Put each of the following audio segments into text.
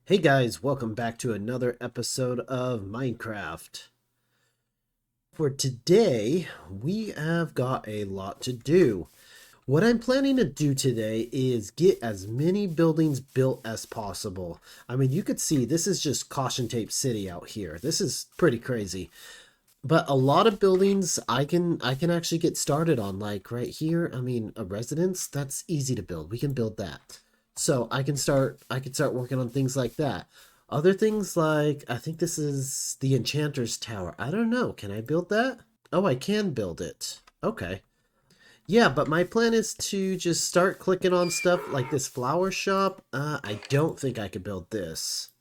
Hey guys, welcome back to another episode of Minecraft. For today, we have got a lot to do. What I'm planning to do today is get as many buildings built as possible. I mean, you could see this is just caution tape city out here. This is pretty crazy. But a lot of buildings I can actually get started on, like right here. I mean, a residence, that's easy to build. We can build that. So I can start working on things like that. Other things like, I think this is the Enchanter's Tower. I don't know. Can I build that? Oh, I can build it. Okay. Yeah, but my plan is to just start clicking on stuff like this flower shop. I don't think I could build this.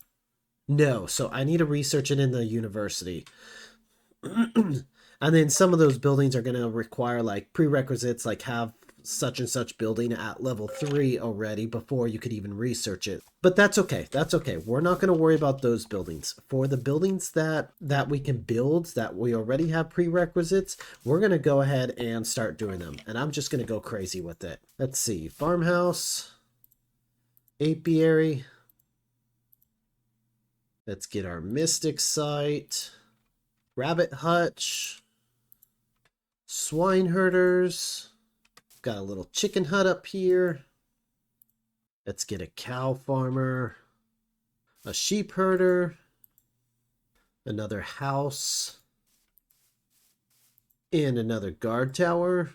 No, so I need to research it in the university. And then some of those buildings are going to require like prerequisites, like have such and such building at level 3 already before you could even research it. But that's okay. That's okay. We're not going to worry about those buildings. For the buildings that we can build, that we already have prerequisites, we're going to go ahead and start doing them. And I'm just going to go crazy with it. Let's see. Farmhouse. Apiary. Let's get our mystic site. Rabbit hutch. Swine herders. Got a little chicken hut up here. Let's get a cow farmer. A sheep herder. Another house. And another guard tower.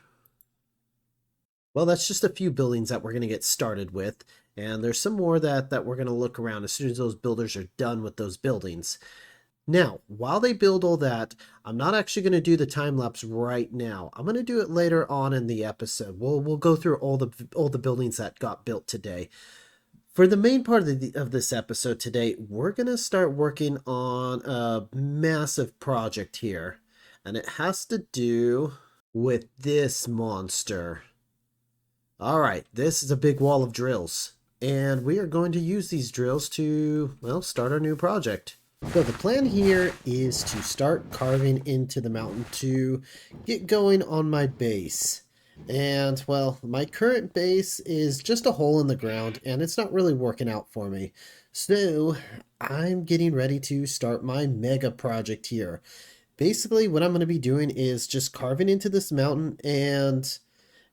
Well, that's just a few buildings that we're going to get started with. And there's some more that we're going to look around as soon as those builders are done with those buildings. Now, while they build all that, I'm not actually going to do the time lapse right now. I'm going to do it later on in the episode. We'll go through all the buildings that got built today. For the main part of this episode today, we're going to start working on a massive project here, and it has to do with this monster. All right, this is a big wall of drills, and we are going to use these drills to, well, start our new project. So the plan here is to start carving into the mountain to get going on my base. And, well, my current base is just a hole in the ground, and it's not really working out for me. So I'm getting ready to start my mega project here. Basically, what I'm going to be doing is just carving into this mountain and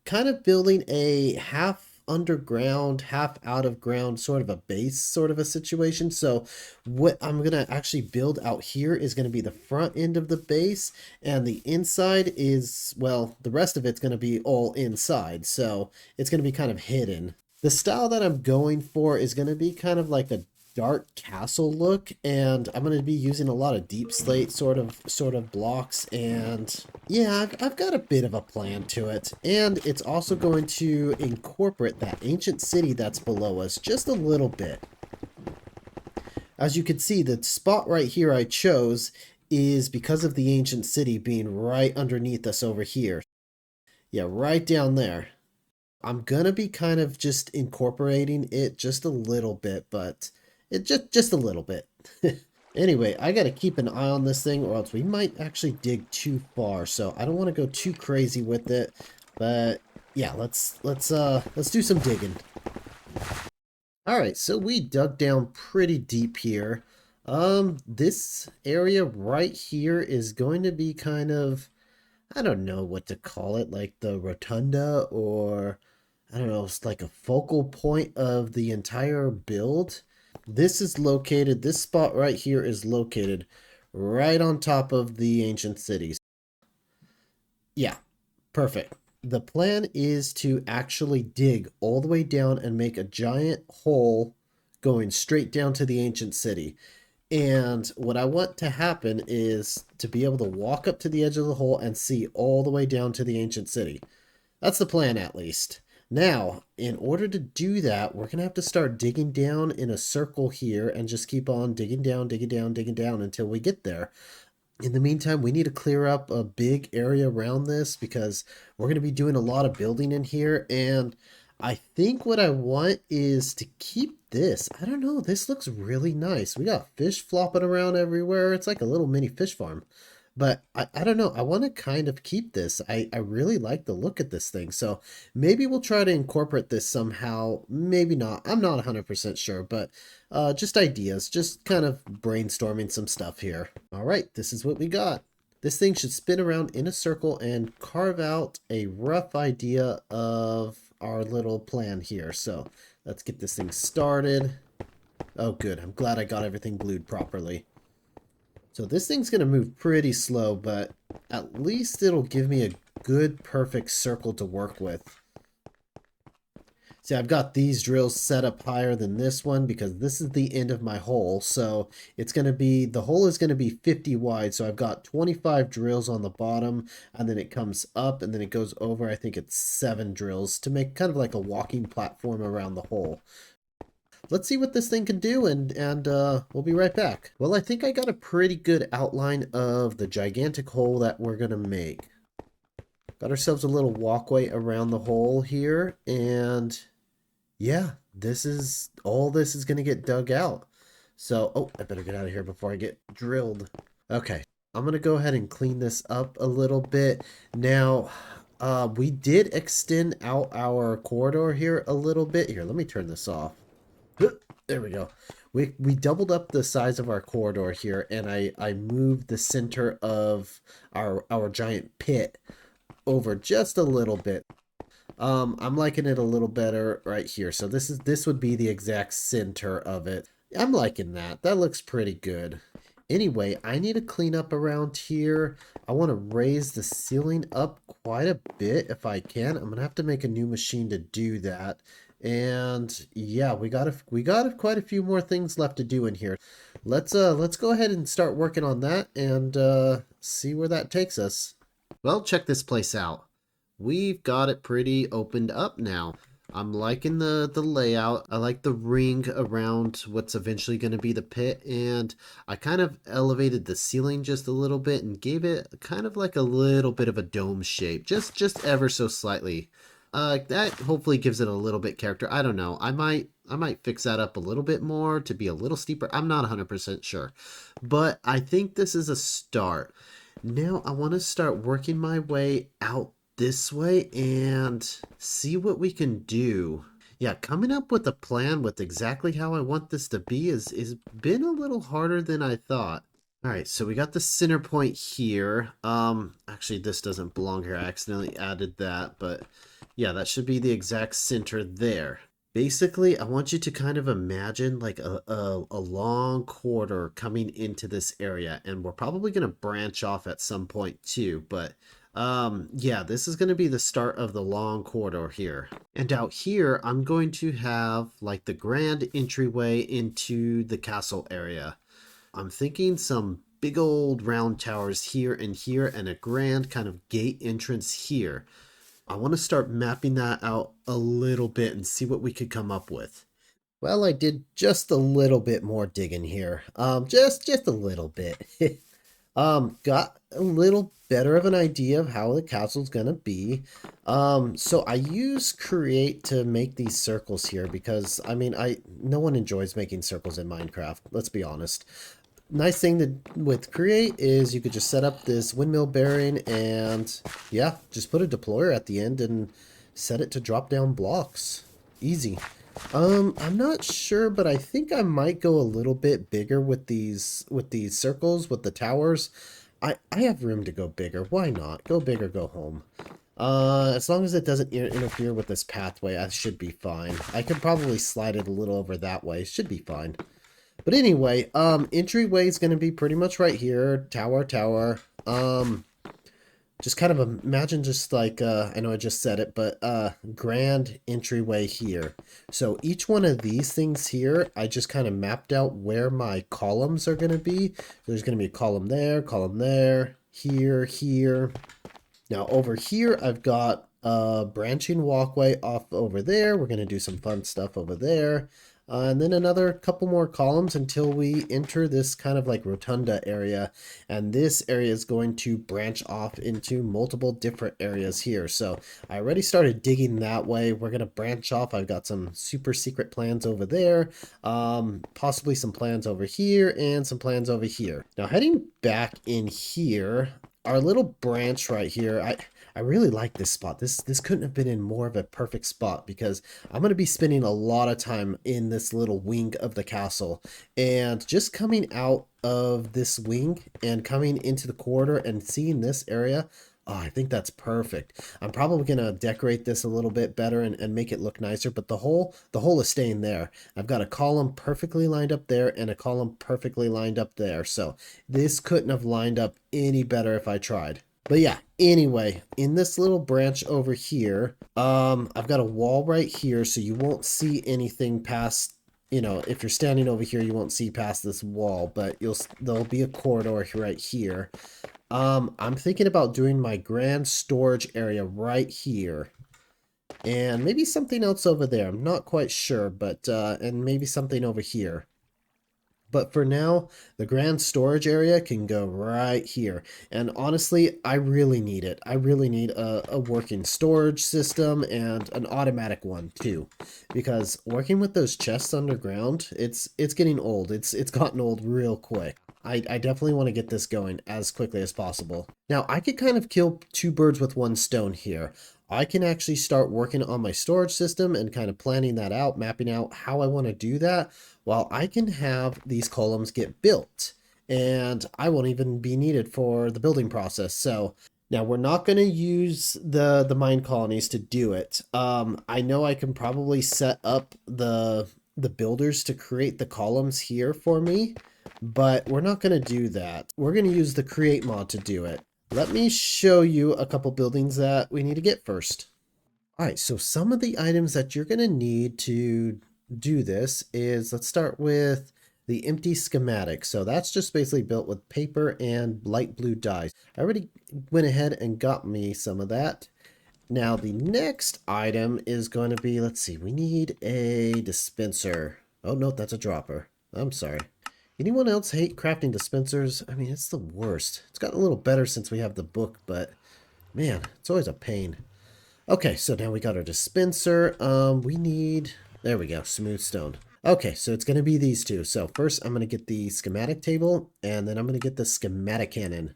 kind of building a half underground, half out of ground sort of a base sort of a situation. So what I'm going to actually build out here is going to be the front end of the base, and the inside is, well, the rest of it's going to be all inside. So it's going to be kind of hidden. The style that I'm going for is going to be kind of like a dark castle look, and I'm going to be using a lot of deep slate sort of blocks, and yeah, I've got a bit of a plan to it. And it's also going to incorporate that ancient city that's below us just a little bit. As you can see, the spot right here I chose is because of the ancient city being right underneath us over here. Yeah, right down there. I'm gonna be kind of just incorporating it just a little bit, but it just a little bit. Anyway, I gotta keep an eye on this thing, or else we might actually dig too far. So I don't want to go too crazy with it. But yeah, let's do some digging. All right, so we dug down pretty deep here. This area right here is going to be kind of, I don't know what to call it, like the rotunda, or I don't know, it's like a focal point of the entire build. This spot right here is located right on top of the ancient cities. Yeah, perfect. The plan is to actually dig all the way down and make a giant hole going straight down to the ancient city. And what I want to happen is to be able to walk up to the edge of the hole and see all the way down to the ancient city. That's the plan, at least. Now, in order to do that, we're going to have to start digging down in a circle here and just keep on digging down, digging down, digging down until we get there. In the meantime, we need to clear up a big area around this because we're going to be doing a lot of building in here. And I think what I want is to keep this. I don't know. This looks really nice. We got fish flopping around everywhere. It's like a little mini fish farm. But I don't know. I want to kind of keep this. I really like the look at this thing. So maybe we'll try to incorporate this somehow. Maybe not. I'm not 100% sure, but just ideas. Just kind of brainstorming some stuff here. All right, this is what we got. This thing should spin around in a circle and carve out a rough idea of our little plan here. So let's get this thing started. Oh, good. I'm glad I got everything glued properly. So this thing's going to move pretty slow, but at least it'll give me a good, perfect circle to work with. See, I've got these drills set up higher than this one because this is the end of my hole. So it's going to be, the hole is going to be 50 wide. So I've got 25 drills on the bottom, and then it comes up and then it goes over. I think it's 7 drills to make kind of like a walking platform around the hole. Let's see what this thing can do, and we'll be right back. Well, I think I got a pretty good outline of the gigantic hole that we're going to make. Got ourselves a little walkway around the hole here, and yeah, this is going to get dug out. So, oh, I better get out of here before I get drilled. Okay, I'm going to go ahead and clean this up a little bit. Now, we did extend out our corridor here a little bit. Here, let me turn this off. There we go. We doubled up the size of our corridor here, and I moved the center of our giant pit over just a little bit. I'm liking it a little better right here. So this would be the exact center of it. I'm liking that. That looks pretty good. Anyway, I need to clean up around here. I want to raise the ceiling up quite a bit if I can. I'm gonna have to make a new machine to do that. And yeah, we got quite a few more things left to do in here. Let's go ahead and start working on that and see where that takes us. Well, check this place out. We've got it pretty opened up now. I'm liking the layout. I like the ring around what's eventually going to be the pit, and I kind of elevated the ceiling just a little bit and gave it kind of like a little bit of a dome shape, just ever so slightly. That hopefully gives it a little bit character. I don't know. I might fix that up a little bit more to be a little steeper. I'm not 100% sure. But I think this is a start. Now I want to start working my way out this way and see what we can do. Yeah, coming up with a plan with exactly how I want this to be is been a little harder than I thought. All right, so we got the center point here. Actually, this doesn't belong here. I accidentally added that, but yeah, that should be the exact center there. Basically, I want you to kind of imagine like a long corridor coming into this area, and we're probably going to branch off at some point too, but yeah, this is going to be the start of the long corridor here. And out here, I'm going to have like the grand entryway into the castle area. I'm thinking some big old round towers here, and a grand kind of gate entrance here. I want to start mapping that out a little bit and see what we could come up with. Well, I did just a little bit more digging here. Just a little bit. Got a little better of an idea of how the castle's gonna be. So I use create to make these circles here because I mean no one enjoys making circles in Minecraft, let's be honest. Nice thing with create is you could just set up this windmill bearing and yeah, just put a deployer at the end and set it to drop down blocks. Easy. I'm not sure, but I think I might go a little bit bigger with these circles, with the towers. I have room to go bigger. Why not? Go big or go home. As long as it doesn't interfere with this pathway, I should be fine. I could probably slide it a little over that way. Should be fine. But anyway, entryway is going to be pretty much right here. Tower. Just kind of imagine just like, I know I just said it, but grand entryway here. So each one of these things here, I just kind of mapped out where my columns are going to be. There's going to be a column there, here. Now over here, I've got a branching walkway off over there. We're going to do some fun stuff over there. And then another couple more columns until we enter this kind of like rotunda area. And this area is going to branch off into multiple different areas here. So I already started digging that way. We're going to branch off. I've got some super secret plans over there, possibly some plans over here and some plans over here. Now heading back in here, our little branch right here, I really like this spot. This couldn't have been in more of a perfect spot because I'm going to be spending a lot of time in this little wing of the castle. And just coming out of this wing and coming into the corridor and seeing this area, oh, I think that's perfect. I'm probably going to decorate this a little bit better and make it look nicer, but the hole is staying there. I've got a column perfectly lined up there and a column perfectly lined up there. So this couldn't have lined up any better if I tried. But yeah, anyway, in this little branch over here, I've got a wall right here, so you won't see anything past, you know, if you're standing over here, you won't see past this wall, but there'll be a corridor right here. I'm thinking about doing my grand storage area right here. And maybe something else over there. I'm not quite sure, but, and maybe something over here. But for now, the grand storage area can go right here. And honestly, I really need it. I really need a working storage system and an automatic one too. Because working with those chests underground, it's getting old. It's gotten old real quick. I definitely want to get this going as quickly as possible. Now, I could kind of kill two birds with one stone here. I can actually start working on my storage system and kind of planning that out, mapping out how I want to do that, while I can have these columns get built. And I won't even be needed for the building process. So now we're not going to use the Minecolonies to do it. I know I can probably set up the builders to create the columns here for me, but we're not going to do that. We're going to use the create mod to do it. Let me show you a couple buildings that we need to get first. All right, so some of the items that you're going to need to do this is, let's start with the empty schematic. So that's just basically built with paper and light blue dyes. I already went ahead and got me some of that. Now the next item is going to be, let's see, we need a dispenser. Oh no, that's a dropper. I'm sorry. Anyone else hate crafting dispensers? I mean, it's the worst. It's gotten a little better since we have the book, but man, it's always a pain. Okay, so now we got our dispenser. We need, there we go, smooth stone. Okay, so it's going to be these two. So first I'm going to get the schematic table, and then I'm going to get the Schematicannon.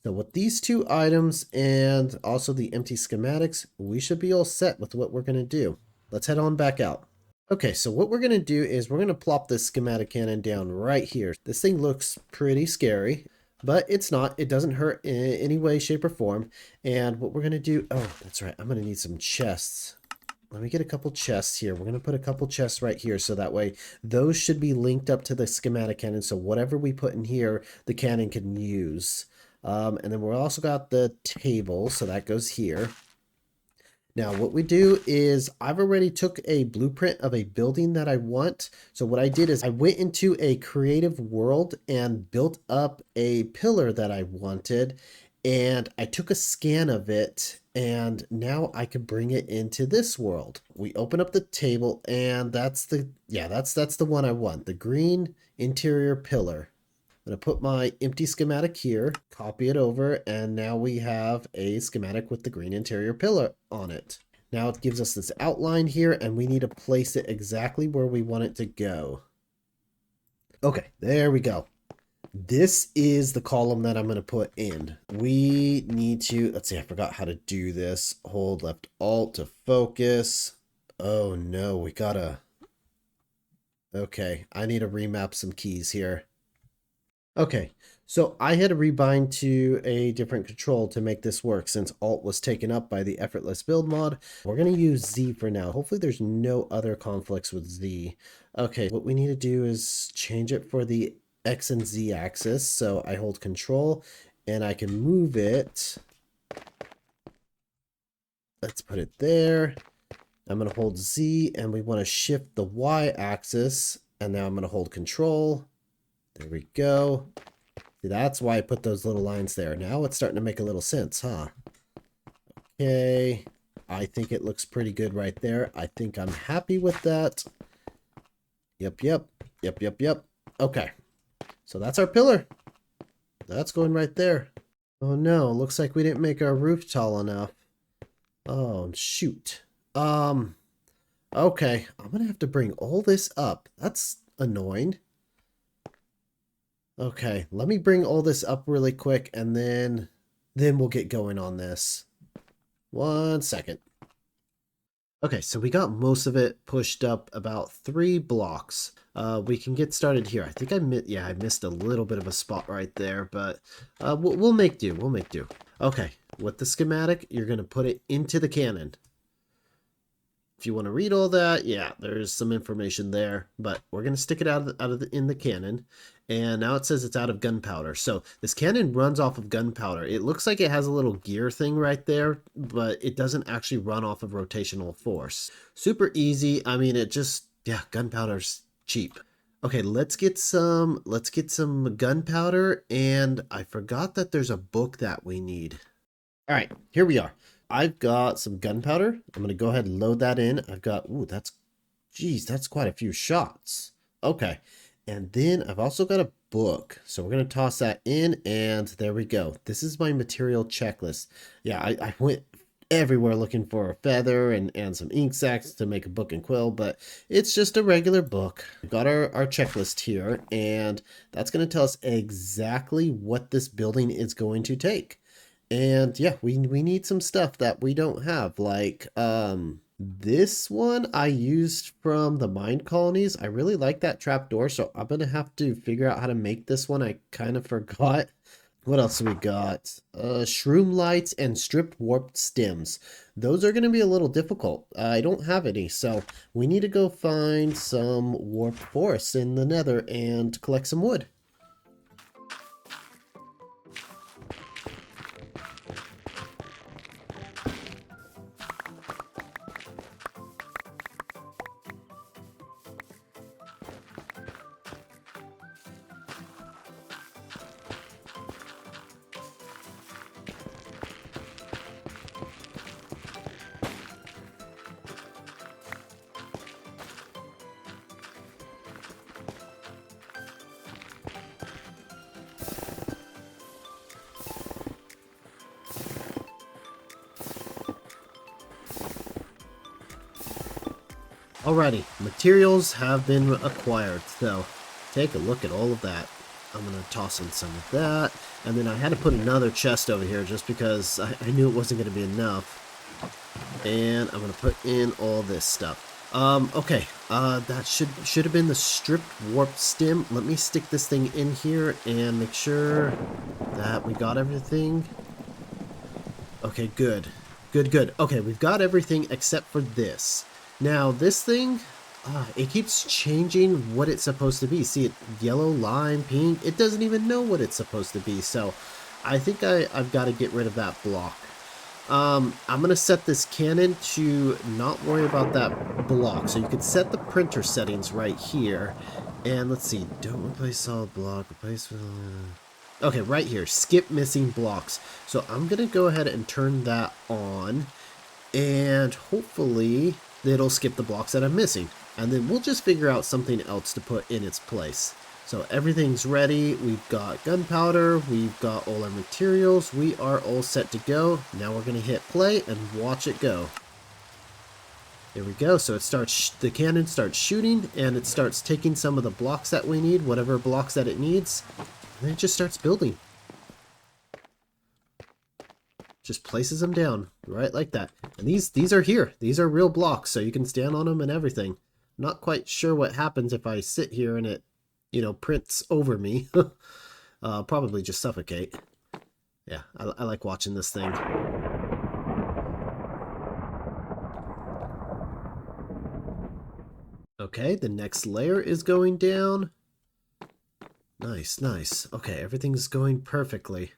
So with these two items and also the empty schematics, we should be all set with what we're going to do. Let's head on back out. Okay, so what we're going to do is we're going to plop this Schematicannon down right here. This thing looks pretty scary, but it's not. It doesn't hurt in any way, shape, or form. And what we're going to do, oh, that's right, I'm going to need some chests. Let me get a couple chests here. We're going to put a couple chests right here, so that way those should be linked up to the Schematicannon, so whatever we put in here, the cannon can use. And then we're also got the table, so that goes here. Now what we do is I've already took a blueprint of a building that I want. So what I did is I went into a creative world and built up a pillar that I wanted, and I took a scan of it, and now I can bring it into this world. We open up the table, and that's the, yeah, that's the one I want, the green interior pillar. I'm going to put my empty schematic here, copy it over, and now we have a schematic with the green interior pillar on it. Now it gives us this outline here, and we need to place it exactly where we want it to go. Okay, there we go. This is the column that I'm going to put in. We need to, let's see, I forgot how to do this. Hold left alt to focus. Oh no, we gotta, okay, I need to remap some keys here. Okay, so I had to rebind to a different control to make this work since Alt was taken up by the Effortless Build mod. We're going to use Z for now. Hopefully there's no other conflicts with Z. Okay, what we need to do is change it for the X and Z axis. So I hold Control and I can move it. Let's put it there. I'm going to hold Z and we want to shift the Y axis. And now I'm going to hold Control. There we go. See, that's why I put those little lines there. Now it's starting to make a little sense, huh? Okay. I think it looks pretty good right there. I think I'm happy with that. Yep, yep. Yep, yep, yep. Okay. So that's our pillar. That's going right there. Oh no, looks like we didn't make our roof tall enough. Oh, shoot. Okay. I'm gonna have to bring all this up. That's annoying. Okay, let me bring all this up really quick and then we'll get going on this. 1 second. Okay, so we got most of it pushed up about 3 blocks. We can get started here. I think I missed a little bit of a spot right there, but we'll make do. We'll make do. Okay, with the schematic, you're going to put it into the cannon. If you want to read all that, yeah, there's some information there, but we're going to stick it in the cannon. And now it says it's out of gunpowder. So this cannon runs off of gunpowder. It looks like it has a little gear thing right there, but it doesn't actually run off of rotational force. Super easy. I mean, yeah, gunpowder's cheap. Okay, let's get some gunpowder, and I forgot that there's a book that we need. All right, here we are. I've got some gunpowder. I'm going to go ahead and load that in. I've got, geez, that's quite a few shots. Okay. And then I've also got a book. So we're going to toss that in, and there we go. This is my material checklist. Yeah, I went everywhere looking for a feather and some ink sacs to make a book and quill, but it's just a regular book. We've got our checklist here, and that's going to tell us exactly what this building is going to take. And yeah, we need some stuff that we don't have, like this one I used from the Minecolonies. I really like that trapdoor, so I'm gonna have to figure out how to make this one. I kind of forgot. What else we got? Shroom lights and strip warped stems. Those are gonna be a little difficult. I don't have any, so we need to go find some warped forests in the Nether and collect some wood. Alrighty, materials have been acquired, so take a look at all of that. I'm going to toss in some of that, and then I had to put another chest over here just because I knew it wasn't going to be enough. And I'm going to put in all this stuff. Okay, that should have been the stripped warped stem. Let me stick this thing in here and make sure that we got everything. Okay, good. Good. Okay, we've got everything except for this. Now, this thing, it keeps changing what it's supposed to be. See it yellow, lime, pink. It doesn't even know what it's supposed to be. So I think I've got to get rid of that block. I'm going to set this cannon to not worry about that block. So you can set the printer settings right here. And let's see. Don't replace solid block. Replace... Okay, right here. Skip missing blocks. So I'm going to go ahead and turn that on. And hopefully it'll skip the blocks that I'm missing. And then we'll just figure out something else to put in its place. So everything's ready. We've got gunpowder. We've got all our materials. We are all set to go. Now we're going to hit play and watch it go. There we go. So it starts, the cannon starts shooting, and it starts taking some of the blocks that we need, whatever blocks that it needs. And then it just starts building. Just places them down right like that. And these are here. These are real blocks, so you can stand on them and everything. Not quite sure what happens if I sit here and it, prints over me. Probably just suffocate. Yeah, I like watching this thing. Okay, the next layer is going down. Nice, nice. Okay, everything's going perfectly.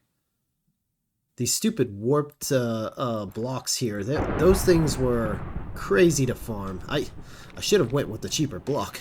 These stupid warped blocks here, those things were crazy to farm. I should have went with the cheaper block.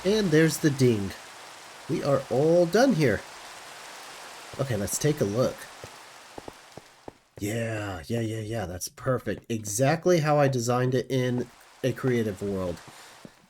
And there's the ding. We are all done here. Okay, let's take a look. Yeah, that's perfect. Exactly how I designed it in a creative world.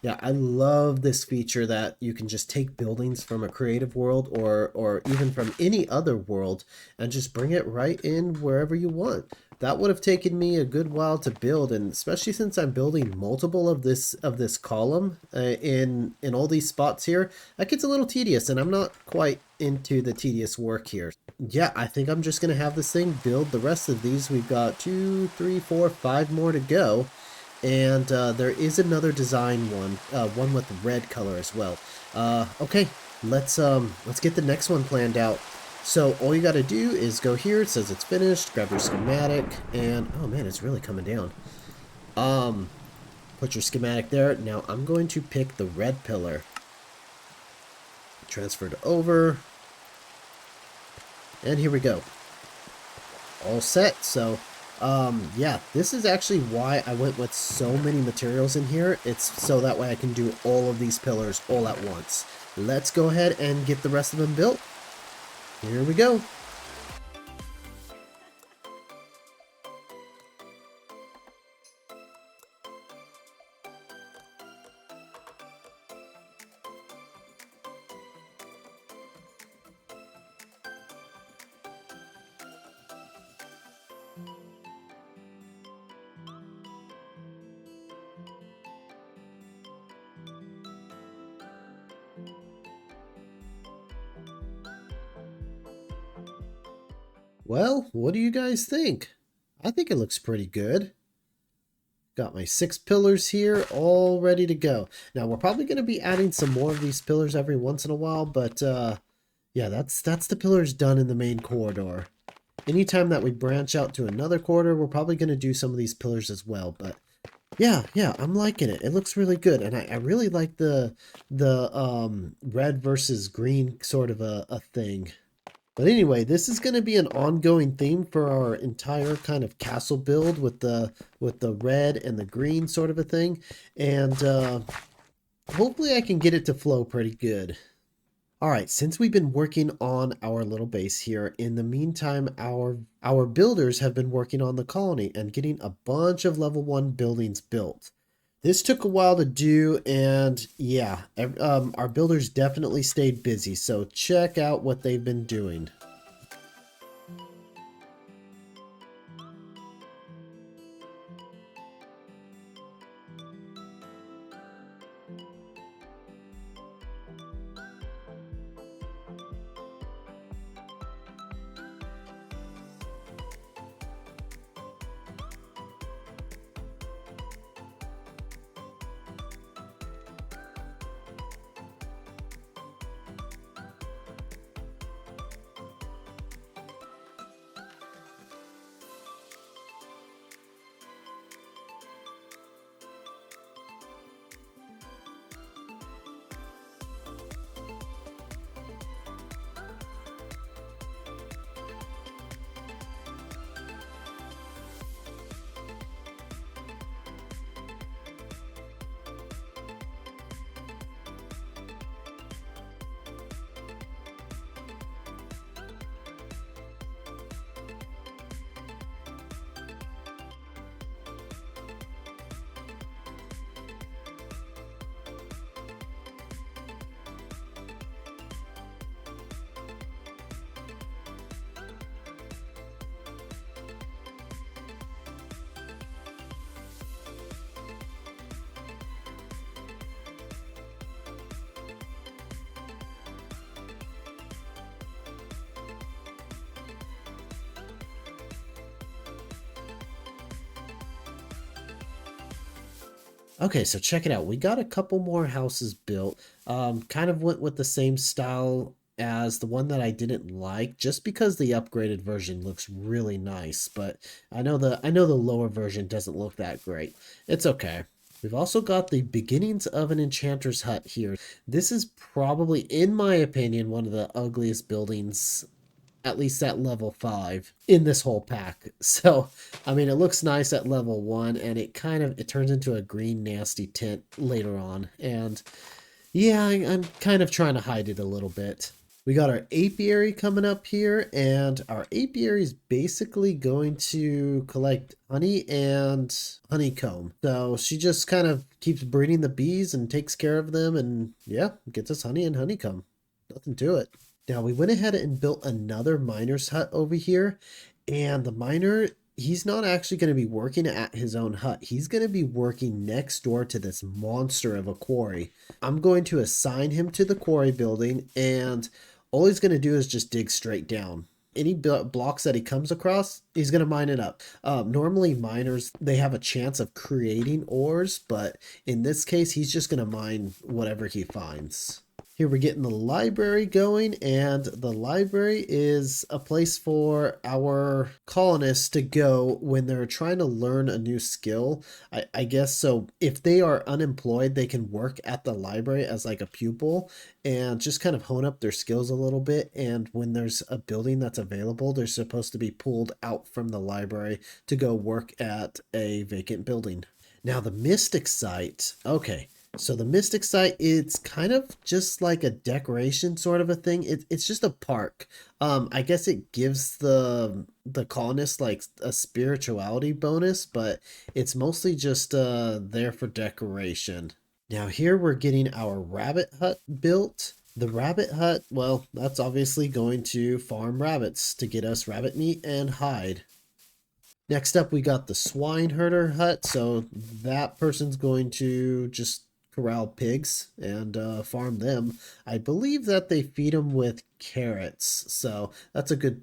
Yeah, I love this feature that you can just take buildings from a creative world or even from any other world and just bring it right in wherever you want. That would have taken me a good while to build, and especially since I'm building multiple of this column in all these spots here, that gets a little tedious, and I'm not quite into the tedious work here. Yeah, I think I'm just gonna have this thing build the rest of these. We've got 2, 3, 4, 5 more to go. And there is another design one with red color as well. Okay, let's get the next one planned out. So all you got to do is go here. It says it's finished. Grab your schematic, and oh man, it's really coming down. Put your schematic there. Now I'm going to pick the red pillar. Transferred over, and here we go. All set. So yeah, this is actually why I went with so many materials in here. It's so that way I can do all of these pillars all at once. Let's go ahead and get the rest of them built. Here we go. Well, what do you guys think? I think it looks pretty good. Got my 6 pillars here, all ready to go. Now, we're probably going to be adding some more of these pillars every once in a while, but yeah, that's the pillars done in the main corridor. Anytime that we branch out to another corridor, we're probably going to do some of these pillars as well, but yeah, I'm liking it. It looks really good, and I really like the red versus green sort of a thing. But anyway, this is going to be an ongoing theme for our entire kind of castle build with the red and the green sort of a thing. And hopefully I can get it to flow pretty good. All right, since we've been working on our little base here, in the meantime, our builders have been working on the colony and getting a bunch of level 1 buildings built. This took a while to do, and yeah, our builders definitely stayed busy, so check out what they've been doing. Okay, so check it out. We got a couple more houses built. Kind of went with the same style as the one that I didn't like, just because the upgraded version looks really nice. But I know the lower version doesn't look that great. It's okay. We've also got the beginnings of an enchanter's hut here. This is probably, in my opinion, one of the ugliest buildings, at least at level 5 in this whole pack. So I mean, it looks nice at level 1, and it turns into a green nasty tint later on. And Yeah, I'm kind of trying to hide it a little bit. We got our apiary coming up here, and our apiary is basically going to collect honey and honeycomb. So she just kind of keeps breeding the bees and takes care of them, and yeah, gets us honey and honeycomb. Nothing to it. Now we went ahead and built another miner's hut over here, and the miner, he's not actually going to be working at his own hut. He's going to be working next door to this monster of a quarry. I'm going to assign him to the quarry building, and all he's going to do is just dig straight down. Any blocks that he comes across, he's going to mine it up. Normally miners, they have a chance of creating ores, but in this case, he's just going to mine whatever he finds. Here we're getting the library going, and the library is a place for our colonists to go when they're trying to learn a new skill. I guess so. If they are unemployed, they can work at the library as like a pupil and just kind of hone up their skills a little bit. And when there's a building that's available, they're supposed to be pulled out from the library to go work at a vacant building. Now, the Mystic site. Okay. So the Mystic site, it's kind of just like a decoration sort of a thing. It's just a park. I guess it gives the colonists like a spirituality bonus, but it's mostly just there for decoration. Now here we're getting our rabbit hut built. The rabbit hut, well, that's obviously going to farm rabbits to get us rabbit meat and hide. Next up, we got the swine herder hut. So that person's going to just corral pigs and farm them. I believe that they feed them with carrots. So that's a good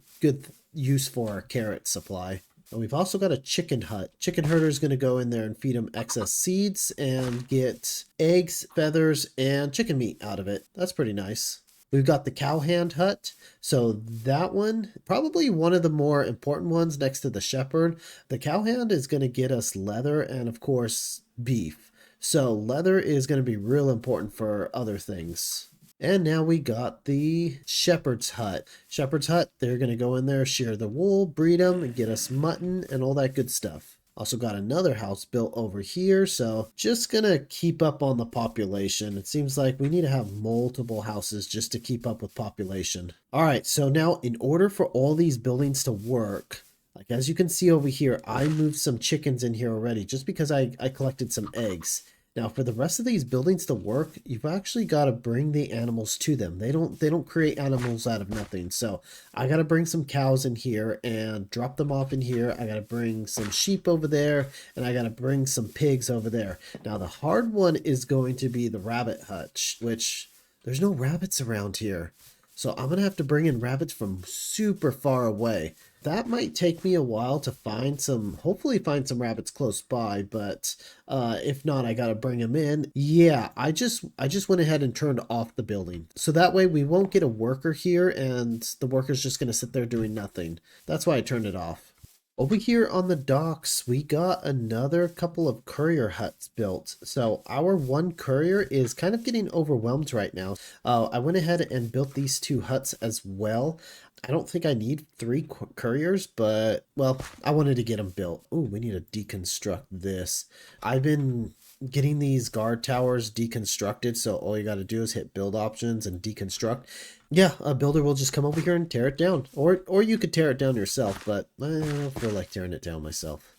use for our carrot supply. And we've also got a chicken hut. Chicken herder is going to go in there and feed them excess seeds and get eggs, feathers, and chicken meat out of it. That's pretty nice. We've got the cowhand hut. So that one, probably one of the more important ones next to the shepherd. The cowhand is going to get us leather and, of course, beef. So leather is going to be real important for other things. And now we got the shepherd's hut. Shepherd's hut, they're going to go in there, shear the wool, breed them, and get us mutton and all that good stuff. Also got another house built over here, so just gonna keep up on the population. It seems like we need to have multiple houses just to keep up with population. All right, so now in order for all these buildings to work, like as you can see over here, I moved some chickens in here already just because I collected some eggs. Now for the rest of these buildings to work, you've actually got to bring the animals to them. They don't create animals out of nothing. So I got to bring some cows in here and drop them off in here. I got to bring some sheep over there, and I got to bring some pigs over there. Now the hard one is going to be the rabbit hutch, which there's no rabbits around here. So I'm going to have to bring in rabbits from super far away. That might take me a while to find some, hopefully find some rabbits close by, but if not, I gotta bring them in. Yeah, I just went ahead and turned off the building. So that way we won't get a worker here and the worker's just gonna sit there doing nothing. That's why I turned it off. Over here on the docks, we got another couple of courier huts built. So our one courier is kind of getting overwhelmed right now. I went ahead and built these two huts as well. I don't think I need three couriers, but, well, I wanted to get them built. Oh, we need to deconstruct this. I've been getting these guard towers deconstructed, so all you got to do is hit build options and deconstruct. Yeah, a builder will just come over here and tear it down. Or you could tear it down yourself, but I don't feel like tearing it down myself.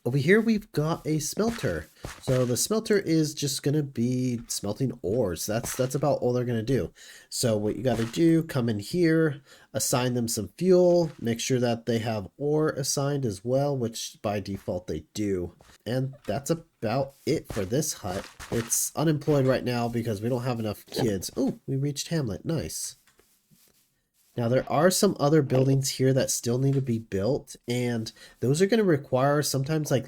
Over here we've got a smelter. So the smelter is just gonna be smelting ores. That's about all they're gonna do. So what you gotta do, come in here, assign them some fuel, make sure that they have ore assigned as well, which by default they do. And that's about it for this hut. It's unemployed right now because we don't have enough kids. Oh, we reached Hamlet, nice. Now there are some other buildings here that still need to be built, and those are going to require sometimes like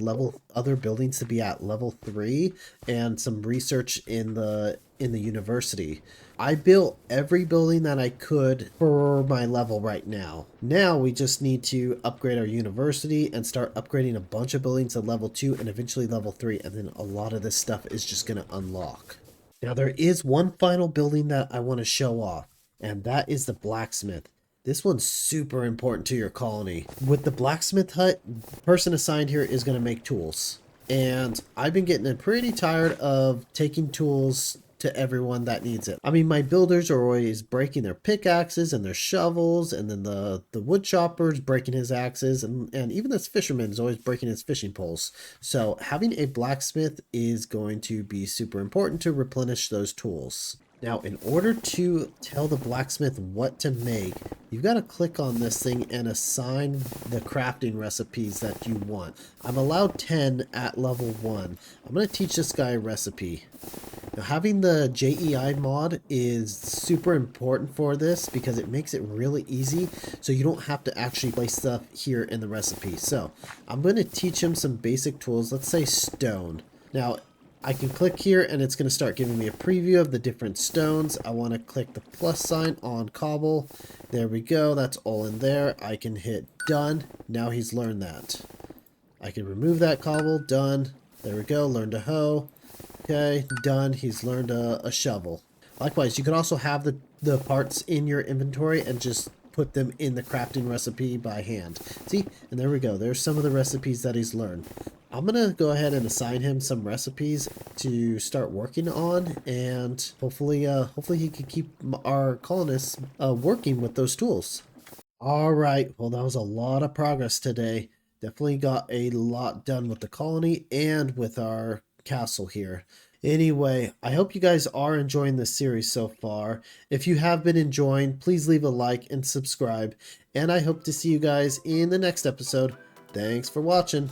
other buildings to be at level 3 and some research in the university. I built every building that I could for my level right now. Now we just need to upgrade our university and start upgrading a bunch of buildings to level 2 and eventually level 3, and then a lot of this stuff is just going to unlock. Now there is one final building that I want to show off, and that is the blacksmith. This one's super important to your colony. With the blacksmith hut, the person assigned here is going to make tools. And I've been getting pretty tired of taking tools to everyone that needs it. I mean, my builders are always breaking their pickaxes and their shovels, and then the wood chopper's breaking his axes, and even this fisherman is always breaking his fishing poles. So having a blacksmith is going to be super important to replenish those tools. Now, in order to tell the blacksmith what to make, you've got to click on this thing and assign the crafting recipes that you want. I'm allowed 10 at level 1. I'm going to teach this guy a recipe. Now, having the JEI mod is super important for this because it makes it really easy, so you don't have to actually place stuff here in the recipe. So, I'm going to teach him some basic tools. Let's say stone. Now, I can click here and it's going to start giving me a preview of the different stones. I want to click the plus sign on cobble. There we go. That's all in there. I can hit done. Now he's learned that. I can remove that cobble. Done. There we go. Learn to hoe. Okay. Done. He's learned a shovel. Likewise, you can also have the parts in your inventory and just put them in the crafting recipe by hand. See? And there we go. There's some of the recipes that he's learned. I'm going to go ahead and assign him some recipes to start working on, and hopefully he can keep our colonists working with those tools. All right, well, that was a lot of progress today. Definitely got a lot done with the colony and with our castle here. Anyway, I hope you guys are enjoying this series so far. If you have been enjoying, please leave a like and subscribe, and I hope to see you guys in the next episode. Thanks for watching.